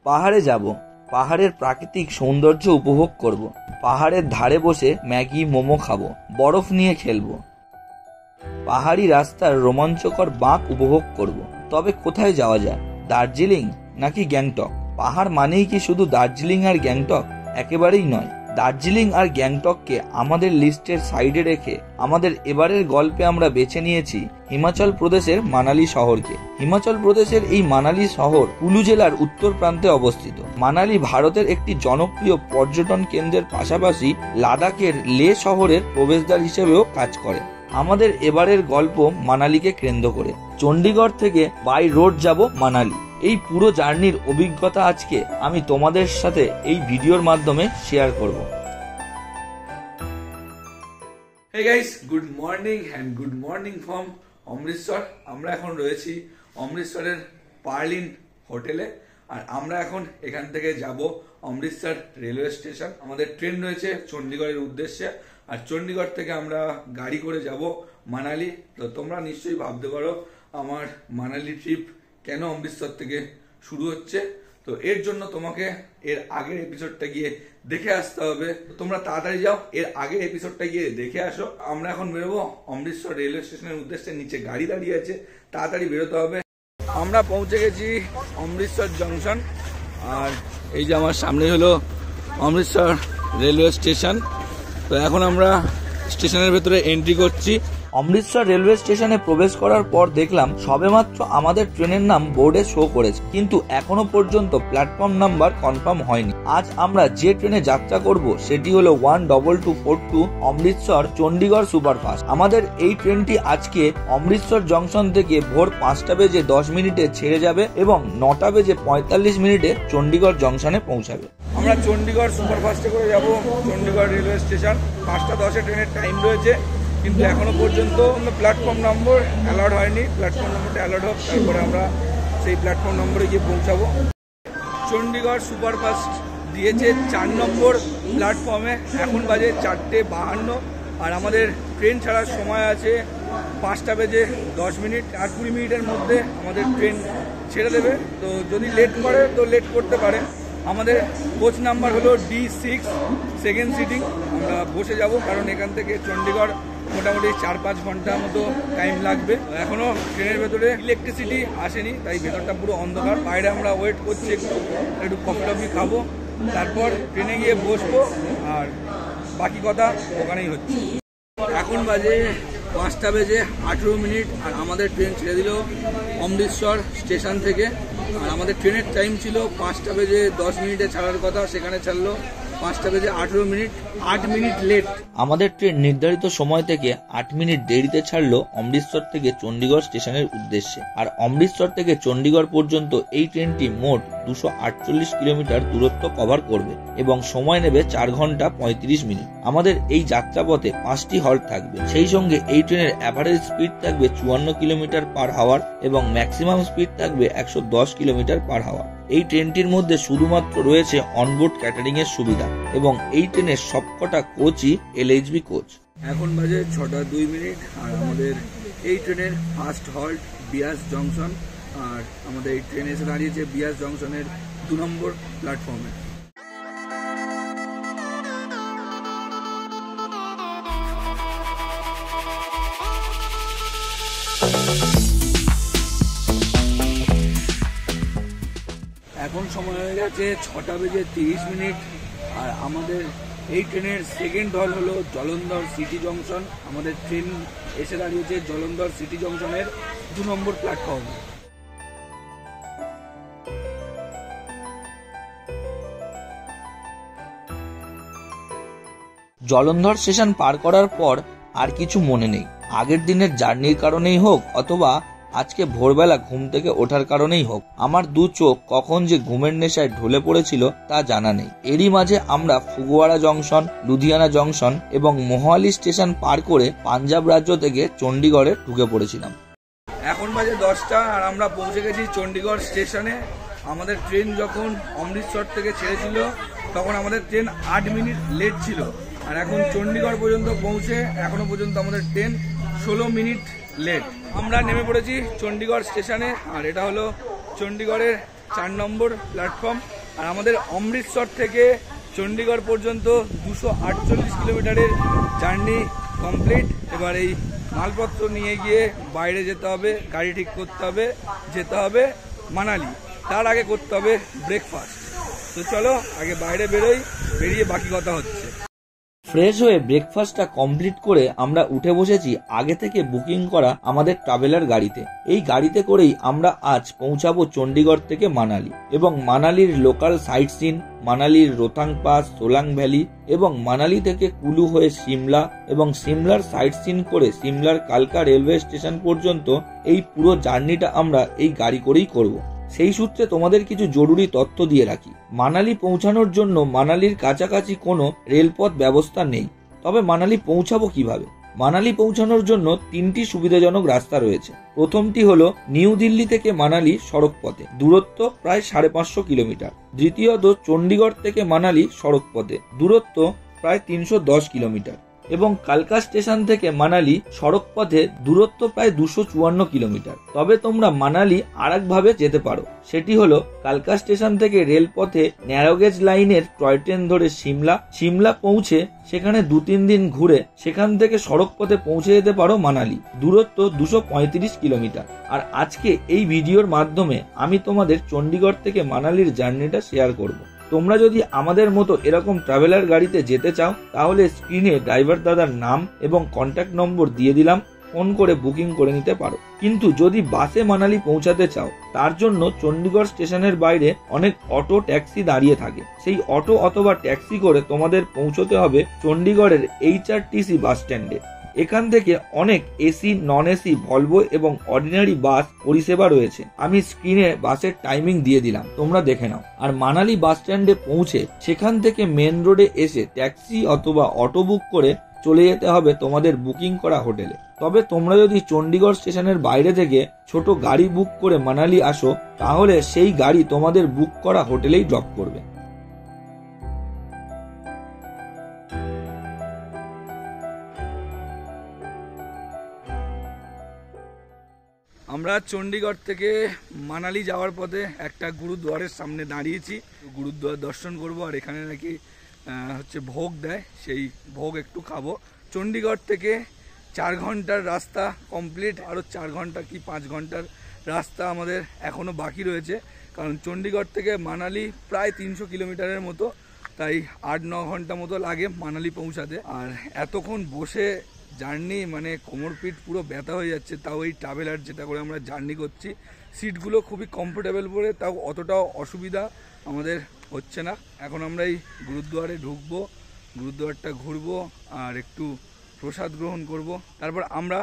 পাহাড়ে যাব, পাহাড়ের প্রাকৃতিক সৌন্দর্য উপভোগ করব, পাহাড়ের ধারে বসে ম্যাগি মোমো খাবো, বরফ নিয়ে খেলবো, পাহাড়ি রাস্তার রোমাঞ্চকর বাঁক উপভোগ করব। তবে কোথায় যাওয়া যায়? দার্জিলিং নাকি গ্যাংটক? পাহাড় মানেই কি শুধু দার্জিলিং আর গ্যাংটক? একেবারেই নয়। দার্জিলিং আর গ্যাংটককে আমাদের লিস্টের সাইডে রেখে আমাদের এবারের গল্পে আমরা বেছে নিয়েছি হিমাচল প্রদেশের মানালি শহরকে। হিমাচল প্রদেশের এই মানালি শহর কুলু জেলার উত্তর প্রান্তে অবস্থিত। মানালি ভারতের একটি জনপ্রিয় পর্যটন কেন্দ্রের পাশাপাশি লাদাখের লে শহরের প্রবেশদ্বার হিসেবেও কাজ করে। আমাদের এবারের গল্প মানালিকে কেন্দ্র করে। চণ্ডীগড় থেকে বাই রোড যাব মানালি। এই পুরো জার্নির অভিজ্ঞতা আজকে আমি তোমাদের সাথে এই ভিডিওর মাধ্যমে শেয়ার করব। Hey guys, good morning and good morning from Amritsar. আমরা এখন রয়েছি অমৃতসরের পার্লিন হোটেলে, আর আমরা এখন এখান থেকে যাব অমৃতসর রেলওয়ে স্টেশন। আমাদের ট্রেন রয়েছে চণ্ডীগড়ের উদ্দেশ্যে, আর চণ্ডীগড় থেকে আমরা গাড়ি করে যাব মানালি। তো তোমরা নিশ্চয়ই ভাবতে পারো আমার মানালি ট্রিপ কেন অমৃতসর থেকে শুরু হচ্ছে। তো এর জন্য তোমাকে এর আগের এপিসোডটা গিয়ে দেখে আসতে হবে। তোমরা তাড়াতাড়ি যাও, এর আগের এপিসোডটা গিয়ে দেখে আসো। আমরা এখন বেরোবো অমৃতসর রেলওয়ে স্টেশনের উদ্দেশ্যে। নিচে গাড়ি দাঁড়িয়ে আছে, তাড়াতাড়ি বেরোতে হবে। আমরা পৌঁছে গেছি অমৃতসর জংশন, আর এই যে আমার সামনে হলো অমৃতসর রেলওয়ে স্টেশন। তো এখন আমরা স্টেশনের ভেতরে এন্ট্রি করছি। অমৃতসর রেলওয়ে স্টেশনে প্রবেশ করার পর দেখলাম সবেমাত্র আমাদের ট্রেনের নাম বোর্ডে শো করেছে, কিন্তু এখনো পর্যন্ত প্ল্যাটফর্ম নাম্বার কনফার্ম হয়নি। আজ আমরা যে ট্রেনে যাত্রা করব সেটি হলো 12242 অমৃতসর চণ্ডীগড় সুপারফাস্ট। আমাদের এই ট্রেনটি আজকে অমৃতসর জংশন থেকে ভোর 5:10 ছেড়ে যাবে এবং 9:45 চণ্ডীগড় জংশনে পৌঁছাবে। আমরা চণ্ডীগড় সুপারফাস্টে করে যাব চণ্ডীগড় রেলওয়ে স্টেশন। 5:10 ট্রেনের টাইম রয়েছে, কিন্তু এখনো পর্যন্ত প্ল্যাটফর্ম নম্বর অ্যালাউড হয়নি। প্ল্যাটফর্ম নম্বরটা অ্যালাউড হোক, তারপরে আমরা সেই প্ল্যাটফর্ম নম্বরে গিয়ে পৌঁছাবো। চণ্ডীগড় সুপারফাস্ট দিয়েছে 4 নম্বর প্ল্যাটফর্মে। এখন বাজে 4:52, আর আমাদের ট্রেন ছাড়ার সময় আছে 5:10। আর 20 মিনিটের মধ্যে আমাদের ট্রেন ছেড়ে দেবে। তো যদি লেট করে তো লেট করতে পারে। আমাদের কোচ নাম্বার হলো D6 সেকেন্ড সিটিং। আমরা বসে যাব, কারণ এখান থেকে চণ্ডীগড় মোটামুটি 4-5 ঘন্টার মতো টাইম লাগবে। এখনো ট্রেনের ভেতরে ইলেকট্রিসিটি আসেনি, তাই ভেতরটা পুরো অন্ধকার। বাইরে আমরা ওয়েট করছি, একটু কফি টফি খাবো, তারপর ট্রেনে গিয়ে বসবো, আর বাকি কথা ওখানেই হচ্ছে। এখন বাজে 5:18, আর আমাদের ট্রেন ছেড়ে দিল অমৃতসর স্টেশন থেকে। আর আমাদের ট্রেনের টাইম ছিল 5:10 ছাড়ার কথা, সেখানে ছাড়লো 5:18। 8 মিনিট লেট। আমাদের ট্রেন নির্ধারিত সময় থেকে 8 মিনিট দেরিতে ছাড়লো অমৃতসর থেকে চণ্ডীগড় স্টেশনের উদ্দেশ্যে। আর অমৃতসর থেকে চণ্ডীগড় পর্যন্ত এই ট্রেনটি মোট 248 কিলোমিটার দূরত্ব কভার করবে এবং সময় নেবে 4 ঘন্টা 35 মিনিট। আমাদের এই যাত্রাপথে 5টি হল্ট থাকবে। সেই সঙ্গে এই ট্রেনের অ্যাভারেজ স্পিড থাকবে 54 কিলোমিটার পার আওয়ার এবং ম্যাক্সিমাম স্পিড থাকবে 110 কিলোমিটার পার আওয়ার। এই ট্রেনটির মধ্যে শুধুমাত্র রয়েছে অনবোর্ড ক্যাটারিং এর সুবিধা, এবং এই ট্রেনের সবকটা কোচই LHB কোচ। এখন বাজে 6:02, আর আমাদের এই ট্রেনের ফার্স্ট হল্ট বিয়াস জংশন। আর আমাদের এই ট্রেন এসে দাঁড়িয়েছে বিয়াস জংশনের 2 নম্বর প্ল্যাটফর্মে। এখন সময় হয়ে গেছে 6:30, আর আমাদের এই ট্রেনের সেকেন্ড হল হলো জলন্ধর সিটি জংশন। আমাদের ট্রেন এসে দাঁড়িয়েছে জলন্ধর সিটি জংশনের 2 নম্বর প্ল্যাটফর্মে। জলন্ধর স্টেশন পার করার পর আর কিছু মনে নেই। আগের দিনের জার্নির কারণেই হোক অথবা আজকে ভোরবেলা ঘুম থেকে ওঠার কারণেই হোক, আমার 2 চোখ কখন যে ঘুমের নেশায় ঢলে পড়েছিল তা জানা নেই। এরই মাঝে আমরা ফুগওয়ারা জংশন, লুধিয়ানা জংশন এবং মোহালি স্টেশন পার করে পাঞ্জাব রাজ্য থেকে চণ্ডীগড়ে ঢুকে পড়েছিলাম। এখন বাজে 10টা, আর আমরা পৌঁছে গেছি চণ্ডীগড় স্টেশনে। আমাদের ট্রেন যখন অমৃতসর থেকে ছেড়েছিল তখন আমাদের ট্রেন 8 মিনিট লেট ছিল, আর এখন চণ্ডীগড় পর্যন্ত পৌঁছে এখনো পর্যন্ত আমাদের ট্রেন 16 মিনিট লেট। আমরা নেমে পড়েছি চণ্ডীগড় স্টেশনে, আর এটা হলো চণ্ডীগড়ের 4 নম্বর প্ল্যাটফর্ম। আর আমাদের অমৃতসর থেকে চণ্ডীগড় পর্যন্ত 248 কিলোমিটারের জার্নি কমপ্লিট। এবার এই মালপত্র নিয়ে গিয়ে বাইরে যেতে হবে, গাড়ি ঠিক করতে হবে, যেতে হবে মানালি। তার আগে করতে হবে ব্রেকফাস্ট। তো চলো আগে বাইরে বেরোই, বেরিয়ে বাকি কথা হচ্ছে। ফ্রেশ হয়ে ব্রেকফাস্টটা কমপ্লিট করে আমরা উঠে বসেছি আগে থেকে বুকিং করা আমাদের ট্রাভেলার গাড়িতে। এই গাড়িতে করেই আমরা আজ পৌঁছাবো চণ্ডীগড় থেকে মানালি এবং মানালির লোকাল সাইট সিন, মানালির রোথাং পাস, সোলাং ভ্যালি এবং মানালি থেকে কুলু হয়ে সিমলা এবং সিমলার সাইট সিন করে সিমলার কালকা রেলওয়ে স্টেশন পর্যন্ত এই পুরো জার্নিটা আমরা এই গাড়ি করেই করব। সেই সূত্রে তোমাদের কিছু জরুরি তথ্য দিয়ে রাখি। মানালি পৌঁছানোর জন্য মানালির কাছাকাছি কোনো রেলপথ ব্যবস্থা নেই। তবে মানালি পৌঁছাবো কিভাবে? মানালি পৌঁছানোর জন্য 3টি সুবিধাজনক রাস্তা রয়েছে। প্রথমটি হলো নিউ দিল্লি থেকে মানালি সড়ক পথে, দূরত্ব প্রায় 550 কিলোমিটার। দ্বিতীয়ত চণ্ডীগড় থেকে মানালি সড়ক পথে, দূরত্ব প্রায় 310 কিলোমিটার। এবং কালকা স্টেশন থেকে মানালি সড়ক পথে দূরত্ব প্রায় 254 কিলোমিটার। তবে তোমরা মানালি আরেকভাবে যেতে পারো, সেটি হলো কালকা স্টেশন থেকে রেলপথে ন্যারোগেজ লাইনের টয় ট্রেন ধরে সিমলা পৌঁছে সেখানে 2-3 দিন ঘুরে সেখান থেকে সড়ক পথে পৌঁছে যেতে পারো মানালি, দূরত্ব 235 কিলোমিটার। আর আজকে এই ভিডিওর মাধ্যমে আমি তোমাদের চণ্ডীগড় থেকে মানালির জার্নিটা শেয়ার করব। তোমরা যদি আমাদের মতো এরকম ট্রাভেলার গাড়িতে যেতে চাও তাহলে স্ক্রিনে ড্রাইভার দাদার নাম এবং কন্ট্যাক্ট নম্বর দিয়ে দিলাম, ফোন করে বুকিং করে নিতে পারো। কিন্তু যদি বাসে মানালি পৌঁছাতে চাও তার জন্য চণ্ডীগড় স্টেশনের বাইরে অনেক অটো ট্যাক্সি দাঁড়িয়ে থাকে। সেই অটো অথবা ট্যাক্সি করে তোমাদের পৌঁছতে হবে চণ্ডীগড়ের HRTC বাস স্ট্যান্ডে। এখান থেকে অনেক এসি, নন এসি, ভলভো এবং অর্ডিনারি বাস পরিষেবা রয়েছে। আমি স্ক্রিনে বাসের টাইমিং দিয়ে দিলাম, তোমরা দেখে নাও। আর মানালি বাস স্ট্যান্ডে পৌঁছে সেখান থেকে মেন রোডে এসে ট্যাক্সি অথবা অটো বুক করে চলে যেতে হবে তোমাদের বুকিং করা হোটেলে। তবে তোমরা যদি চণ্ডীগড় স্টেশনের বাইরে থেকে ছোট গাড়ি বুক করে মানালি আসো তাহলে সেই গাড়ি তোমাদের বুক করা হোটেলেই ড্রপ করবে। আমরা চণ্ডীগড় থেকে মানালি যাওয়ার পথে একটা গুরুদ্বারের সামনে দাঁড়িয়েছি, গুরুদ্বার দর্শন করব। আর এখানে নাকি হচ্ছে ভোগ দেয়, সেই ভোগ একটু খাবো। চণ্ডীগড় থেকে 4 ঘন্টার রাস্তা কমপ্লিট, আরও 4 ঘন্টা কি 5 ঘন্টার রাস্তা আমাদের এখনও বাকি রয়েছে। কারণ চণ্ডীগড় থেকে মানালি প্রায় 300 কিলোমিটারের মতো, তাই 8-9 ঘন্টা মতো লাগে মানালি পৌঁছাতে। আর এতক্ষণ বসে জার্নি মানে কোমর পিঠ পুরো ব্যথা হয়ে যাচ্ছে। তাও এই ট্রাভেলার যেটা করে আমরা জার্নি করছি, সিটগুলো খুবই কমফোর্টেবল বলে তাও অতটাও অসুবিধা আমাদের হচ্ছে না। এখন আমরা এই গুরুদ্বারে ঢুকবো, গুরুদ্বারটা ঘুরবো আর একটু প্রসাদ গ্রহণ করব। তারপর আমরা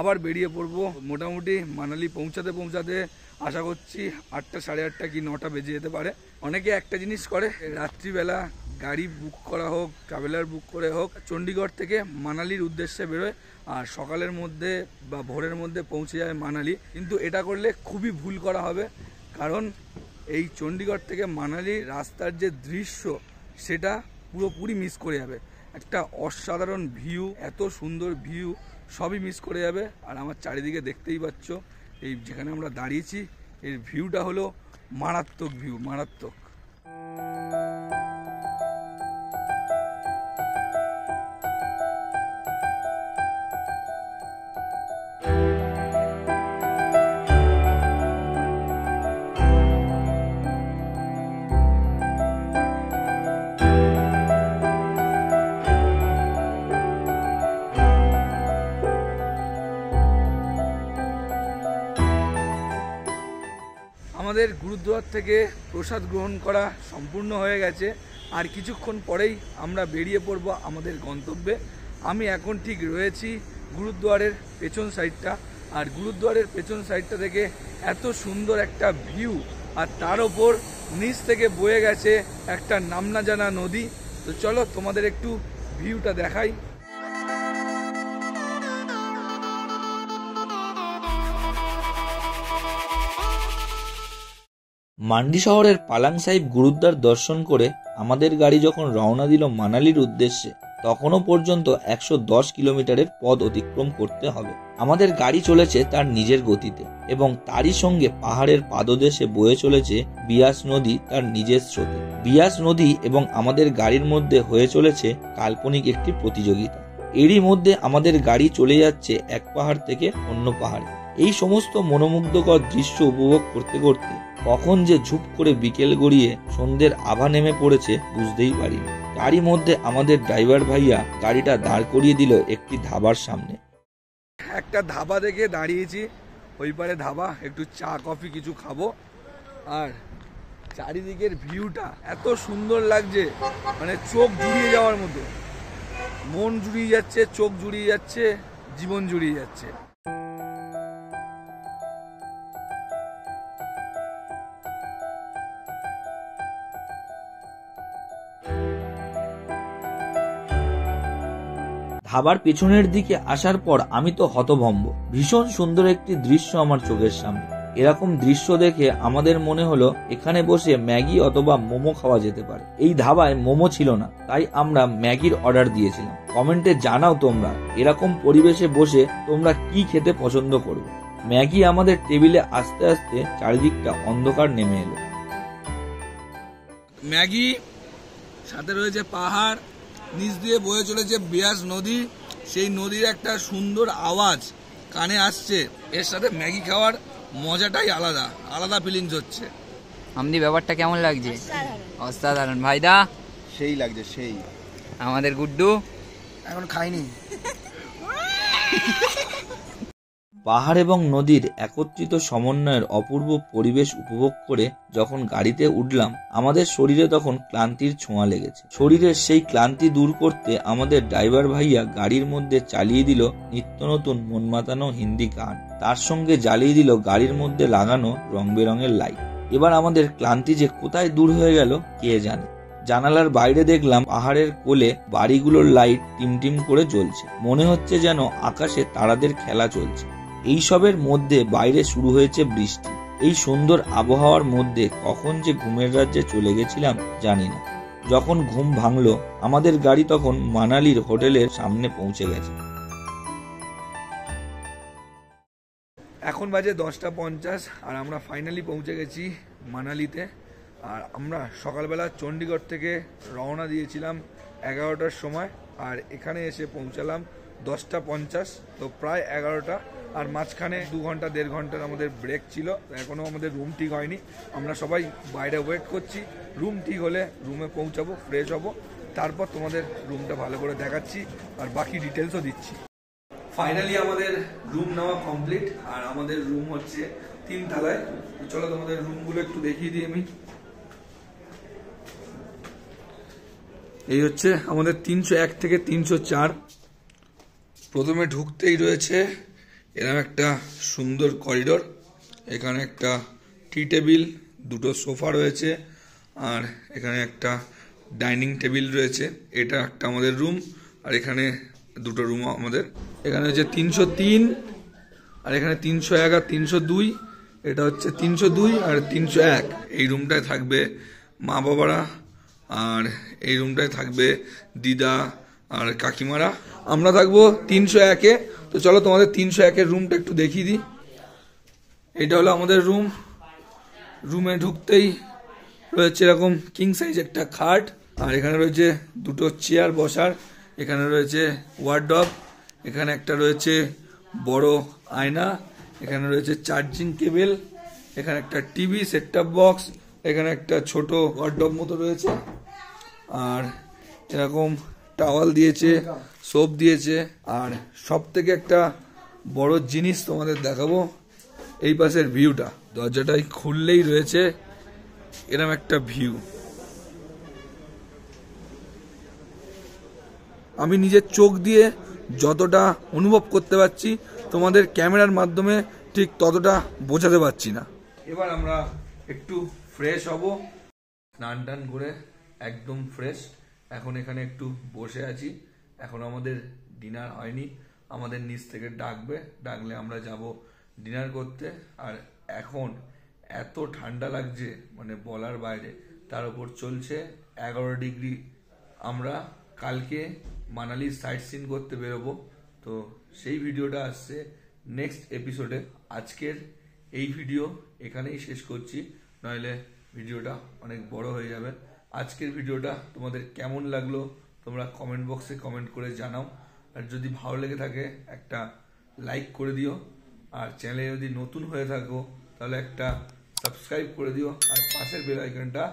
আবার বেরিয়ে পড়বো। মোটামুটি মানালি পৌঁছাতে আশা করছি 8টা, 8:30 কি 9টা বেজে যেতে পারে। অনেকে একটা জিনিস করে, রাত্রিবেলা গাড়ি বুক করা হোক, ট্রাভেলার বুক করে হোক, চণ্ডীগড় থেকে মানালির উদ্দেশ্যে বেরোয় আর সকালের মধ্যে বা ভোরের মধ্যে পৌঁছে যায় মানালি। কিন্তু এটা করলে খুবই ভুল করা হবে, কারণ এই চণ্ডীগড় থেকে মানালি রাস্তার যে দৃশ্য সেটা পুরোপুরি মিস করে যাবে। একটা অসাধারণ ভিউ, এত সুন্দর ভিউ, সবই মিস করে যাবে। আর আমার চারিদিকে দেখতেই পাচ্ছ, এই যেখানে আমরা দাঁড়িয়েছি এর ভিউটা হলো মারাত্মক ভিউ, মারাত্মক। আমাদের গুরুদ্বার থেকে প্রসাদ গ্রহণ করা সম্পূর্ণ হয়ে গেছে। আর কিছুক্ষণ পরেই আমরা বেরিয়ে পড়ব আমাদের গন্তব্যে। আমি এখন ঠিক রয়েছি গুরুদ্বারের পেছন সাইডটা, আর গুরুদ্বারের পেছন সাইডটা থেকে এত সুন্দর একটা ভিউ, আর তার ওপর নিচ থেকে বয়ে গেছে একটা নাম না জানা নদী। তো চলো তোমাদের একটু ভিউটা দেখাই। মান্ডি শহরের পালাং সাহিব গুরুদ্বার দর্শন করে আমাদের গাড়ি যখন রওনা দিল মানালির উদ্দেশ্যে, তখনও পর্যন্ত 110 কিলোমিটারের পথ অতিক্রম করতে হবে। আমাদের গাড়ি চলেছে তার নিজের গতিতে এবং তারই সঙ্গে পাহাড়ের পাদদেশে বয়ে চলেছে বিয়াস নদী তার নিজের স্রোতে। বিয়াস নদী এবং আমাদের গাড়ির মধ্যে হয়ে চলেছে কাল্পনিক একটি প্রতিযোগিতা। এরই মধ্যে আমাদের গাড়ি চলে যাচ্ছে এক পাহাড় থেকে অন্য পাহাড়ে। এই সমস্ত মনোমুগ্ধকর দৃশ্য উপভোগ করতে করতে কখন যে ঝুপ করে বিকেল গড়িয়ে সন্ধ্যের আভা নেমে পড়েছে বুঝতেই পারিনি। তারই মধ্যে আমাদের ড্রাইভার ভাইয়া গাড়িটা দাঁড় করিয়ে দিল একটি ধাবার সামনে। একটা ধাবা দেখে দাঁড়িয়েছি, ওই পারে ধাবা, একটু চা কফি কিছু খাবো। আর চারিদিকের ভিউটা এত সুন্দর লাগছে, মানে চোখ জুড়িয়ে যাওয়ার মতো, মন জুড়িয়ে যাচ্ছে, চোখ জুড়িয়ে যাচ্ছে, জীবন জুড়িয়ে যাচ্ছে। ধাবার পেছনের দিকে আসার পর আমি তো হতভম্ব। ভীষণ সুন্দর একটি দৃশ্য আমার চোখের সামনে। এরকম দৃশ্য দেখে আমাদের মনে হলো এখানে বসে ম্যাগি অথবা মোমো খাওয়া যেতে পারে। এই ধাবায় মোমো ছিল না, তাই আমরা ম্যাগির অর্ডার দিয়েছিলাম। কমেন্টে জানাও তোমরা এরকম পরিবেশে বসে তোমরা কি খেতে পছন্দ করবে। ম্যাগি আমাদের টেবিলে আস্তে আস্তে চারিদিকটা অন্ধকার নেমে এলো। ম্যাগি, সাথে রয়েছে পাহাড়, নিচ দিয়ে বয়ে চলেছে বিয়াস নদী। সেই নদীর একটা সুন্দর আওয়াজ কানে আসছে। এর সাথে ম্যাগি খাওয়ার মজাটাই আলাদা, আলাদা ফিলিংস হচ্ছে। আমদি ব্যাপারটা কেমন লাগছে? অসাধারণ ভাইদা, সেই লাগছে সেই। আমাদের গুড্ডু এখন খাইনি। পাহাড় এবং নদীর একত্রিত সমন্বয়ের অপূর্ব পরিবেশ উপভোগ করে যখন গাড়িতে উঠলাম, আমাদের শরীরে তখন ক্লান্তির ছোঁয়া লেগেছে। শরীরের সেই ক্লান্তি দূর করতে আমাদের ড্রাইভার ভাইয়া গাড়ির মধ্যে চালিয়ে দিল নিত্য নতুন মন মাতানো হিন্দি গান, তার সঙ্গে জ্বালিয়ে দিল গাড়ির মধ্যে লাগানো রং বেরঙের লাইট। এবার আমাদের ক্লান্তি যে কোথায় দূর হয়ে গেল কে জানে। জানালার বাইরে দেখলাম পাহাড়ের কোলে বাড়িগুলোর লাইট টিমটিম করে জ্বলছে, মনে হচ্ছে যেন আকাশে তারাদের খেলা চলছে। এইসবের মধ্যে বাইরে শুরু হয়েছে বৃষ্টি। এই সুন্দর আবহাওয়ার মধ্যে কখন যে ঘুমের রাজ্যে চলে গেছিলাম জানি না। যখন ঘুম ভাঙলো আমাদের গাড়ি তখন মানালির হোটেলের সামনে পৌঁছে গেছে। এখন বাজে 10:50 আর আমরা ফাইনালি পৌঁছে গেছি মানালিতে। আর আমরা সকালবেলা চণ্ডীগড় থেকে রওনা দিয়েছিলাম 11টার সময়, আর এখানে এসে পৌঁছালাম 10:50, তো প্রায় 11টা। আর মাঝখানে 2 ঘন্টা 1.5 ঘন্টার আমাদের ব্রেক ছিল। এখনও আমাদের রুম ঠিক হয়নি, আমরা সবাই বাইরে ওয়েট করছি। রুম ঠিক হলে রুমে পৌঁছাবো, ফ্রেশ হব, তারপর তোমাদের রুমটা ভালো করে দেখাচ্ছি আর বাকি ডিটেলসও দিচ্ছি। ফাইনালি আমাদের রুম নেওয়া কমপ্লিট, আর আমাদের রুম হচ্ছে 3 তলায়। চলো তোমাদের রুমগুলো একটু দেখিয়ে দিই আমি। এই হচ্ছে আমাদের 301 থেকে 304। প্রথমে ঢুকতেই রয়েছে এরকম একটা সুন্দর করিডোর। এখানে একটা টি টেবিল, 2টো সোফা রয়েছে, আর এখানে একটা ডাইনিং টেবিল রয়েছে। এটা একটা আমাদের রুম, আর এখানে 2টো রুম আমাদের। এখানে হচ্ছে 303, আর এখানে 301 আর 302। এটা হচ্ছে 302 আর 301। এই রুমটায় থাকবে মা বাবারা, আর এই রুমটায় থাকবে দিদা আর কাকিমারা। আমরা থাকবো 301-এ। তো চলো তোমাদের 301-এর রুমটা একটু দেখিয়ে দিই। এটা হলো আমাদের রুম। রুমে ঢুকতেই রয়েছে এরকম কিং সাইজ একটা খাট, আর এখানে রয়েছে 2টো চেয়ার বসার। এখানে রয়েছে ওয়ার্ডরোব, এখানে একটা রয়েছে বড় আয়না, এখানে রয়েছে চার্জিং কেবল, এখানে একটা টিভি সেট টপ বক্স, এখানে একটা ছোট ওয়ার্ডরোব মতো রয়েছে, আর এরকম টাওয়াল দিয়েছে, সোপ দিয়েছে। আর সব থেকে একটা বড় জিনিস তোমাদের দেখাবো, এই পাশের ভিউটা। দরজাটাই খুললেই রয়েছে এরকম একটা ভিউ। আমি নিজের চোখ দিয়ে যতটা অনুভব করতে পারছি তোমাদের ক্যামেরার মাধ্যমে ঠিক ততটা বোঝাতে পারছি না। এবার আমরা একটু ফ্রেশ হব, স্নান টান করে একদম ফ্রেশ। এখন এখানে একটু বসে আছি, এখন আমাদের ডিনার হয়নি। আমাদের নিচ থেকে ডাকলে আমরা যাব ডিনার করতে। আর এখন এত ঠান্ডা লাগছে মানে বলার বাইরে, তার উপর চলছে 11 ডিগ্রি। আমরা কালকে মানালির সাইট সিন করতে বেরোবো, তো সেই ভিডিওটা আসছে নেক্সট এপিসোডে। আজকের এই ভিডিও এখানেই শেষ করছি, নইলে ভিডিওটা অনেক বড় হয়ে যাবে। আজকের ভিডিওটা তোমাদের কেমন লাগলো তোমরা কমেন্ট বক্সে কমেন্ট করে জানাও, আর যদি ভালো লেগে থাকে একটা লাইক করে দিও, আর চ্যানেলে যদি নতুন হয়ে থাকো তাহলে একটা সাবস্ক্রাইব করে দিও, আর পাশের বেল আইকনটা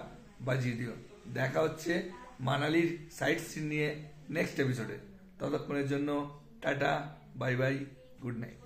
বাজিয়ে দিও। দেখা হচ্ছে মানালির সাইট সিন নিয়ে নেক্সট এপিসোডে। ততক্ষণের জন্য tata, bye bye, good night.